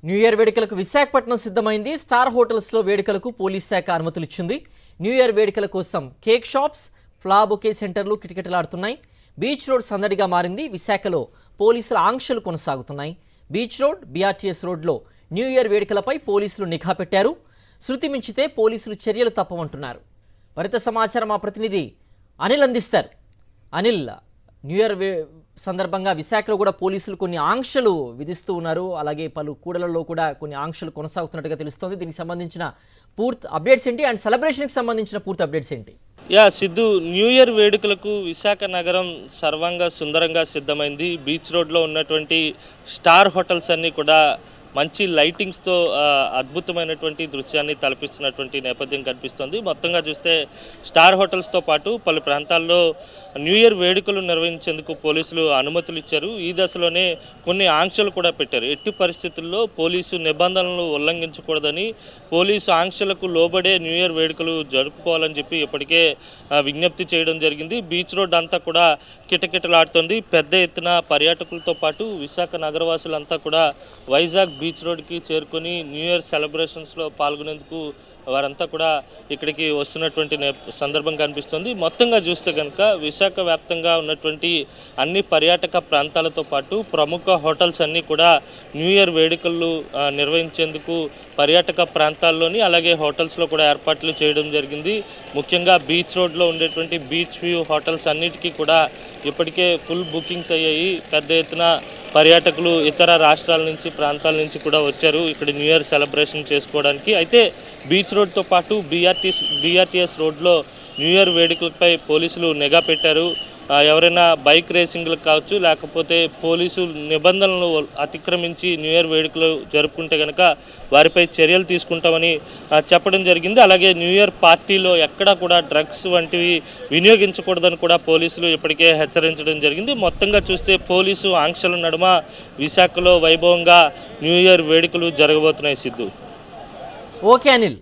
New year వేడుకలకు విశాఖపట్నం సిద్ధమైంది. Star హోటల్స్లో వేడుకలకు పోలీస్ శాఖ అనుమతులు ఇచ్చింది. న్యూ ఇయర్ వేడుకల కోసం కేక్ షాప్స్, ఫ్లవర్ బొకే సెంటర్లు కిటకిటలాడుతున్నాయి. బీచ్ రోడ్ సందడిగా మారింది. విశాఖలో పోలీసుల ఆంక్షలు కొనసాగుతున్నాయి. బీచ్ రోడ్, బీఆర్టీఎస్ రోడ్లో న్యూ ఇయర్ వేడుకలపై పోలీసులు నిఘా పెట్టారు. శృతి మించితే పోలీసులు చర్యలు తప్పవంటున్నారు. మరింత సమాచారం మా ప్రతినిధి అనిల్ అందిస్తారు. అనిల్, న్యూ ఇయర్ సందర్భంగా విశాఖలో కూడా పోలీసులు కొన్ని ఆంక్షలు విధిస్తూ ఉన్నారు. అలాగే పలు కూడలలో కూడా కొన్ని ఆంక్షలు కొనసాగుతున్నట్టుగా తెలుస్తోంది. దీనికి సంబంధించిన పూర్తి అప్డేట్స్ ఏంటి అండ్ సెలబ్రేషన్కి సంబంధించిన పూర్తి అప్డేట్స్ ఏంటి? సిద్ధు, న్యూ ఇయర్ వేడుకలకు విశాఖ నగరం సర్వంగా సుందరంగా సిద్ధమైంది. బీచ్ రోడ్లో ఉన్నటువంటి స్టార్ హోటల్స్ అన్నీ కూడా మంచి లైటింగ్స్తో అద్భుతమైనటువంటి దృశ్యాన్ని తలపిస్తున్నటువంటి నేపథ్యం కనిపిస్తుంది. మొత్తంగా చూస్తే స్టార్ హోటల్స్తో పాటు పలు ప్రాంతాల్లో న్యూ ఇయర్ వేడుకలు నిర్వహించేందుకు పోలీసులు అనుమతులు ఇచ్చారు. ఈ దశలోనే కొన్ని ఆంక్షలు కూడా పెట్టారు. ఎట్టి పరిస్థితుల్లో పోలీసు నిబంధనలు ఉల్లంఘించకూడదని, పోలీసు ఆంక్షలకు లోబడే న్యూ ఇయర్ వేడుకలు జరుపుకోవాలని చెప్పి ఇప్పటికే విజ్ఞప్తి చేయడం జరిగింది. బీచ్ రోడ్ అంతా కూడా కిటకిటలాడుతుంది. పెద్ద ఎత్తున పర్యాటకులతో పాటు విశాఖ నగరవాసులంతా కూడా వైజాగ్ బీచ్ రోడ్కి చేరుకొని న్యూ ఇయర్ సెలబ్రేషన్స్లో పాల్గొనేందుకు వారంతా కూడా ఇక్కడికి వస్తున్నటువంటి సందర్భం కనిపిస్తుంది. మొత్తంగా చూస్తే కనుక విశాఖ వ్యాప్తంగా ఉన్నటువంటి అన్ని పర్యాటక ప్రాంతాలతో పాటు ప్రముఖ హోటల్స్ అన్నీ కూడా న్యూ ఇయర్ వేడుకలు నిర్వహించేందుకు పర్యాటక ప్రాంతాల్లోని అలాగే హోటల్స్లో కూడా ఏర్పాట్లు చేయడం జరిగింది. ముఖ్యంగా బీచ్ రోడ్లో ఉండేటువంటి బీచ్ వ్యూ హోటల్స్ అన్నిటికీ కూడా ఇప్పటికే ఫుల్ బుకింగ్స్ అయ్యాయి. పెద్ద ఎత్తున పర్యాటకులు ఇతర రాష్ట్రాల నుంచి ప్రాంతాల నుంచి కూడా వచ్చారు ఇక్కడ న్యూ ఇయర్ సెలబ్రేషన్ చేసుకోవడానికి. అయితే బీచ్ రోడ్తో పాటు బీఆర్టీఎస్ రోడ్లో న్యూ ఇయర్ వేడుకలపై పోలీసులు నిఘా పెట్టారు. ఎవరైనా బైక్ రేసింగ్లకు కావచ్చు, లేకపోతే పోలీసు నిబంధనలను అతిక్రమించి న్యూ ఇయర్ వేడుకలు జరుపుకుంటే కనుక వారిపై చర్యలు తీసుకుంటామని చెప్పడం జరిగింది. అలాగే న్యూ ఇయర్ పార్టీలో ఎక్కడా కూడా డ్రగ్స్ వంటివి వినియోగించకూడదని కూడా పోలీసులు ఇప్పటికే హెచ్చరించడం జరిగింది. మొత్తంగా చూస్తే పోలీసు ఆంక్షల నడుమ విశాఖలో వైభవంగా న్యూ ఇయర్ వేడుకలు జరగబోతున్నాయి. సిద్ధు. ఓకే అనిల్.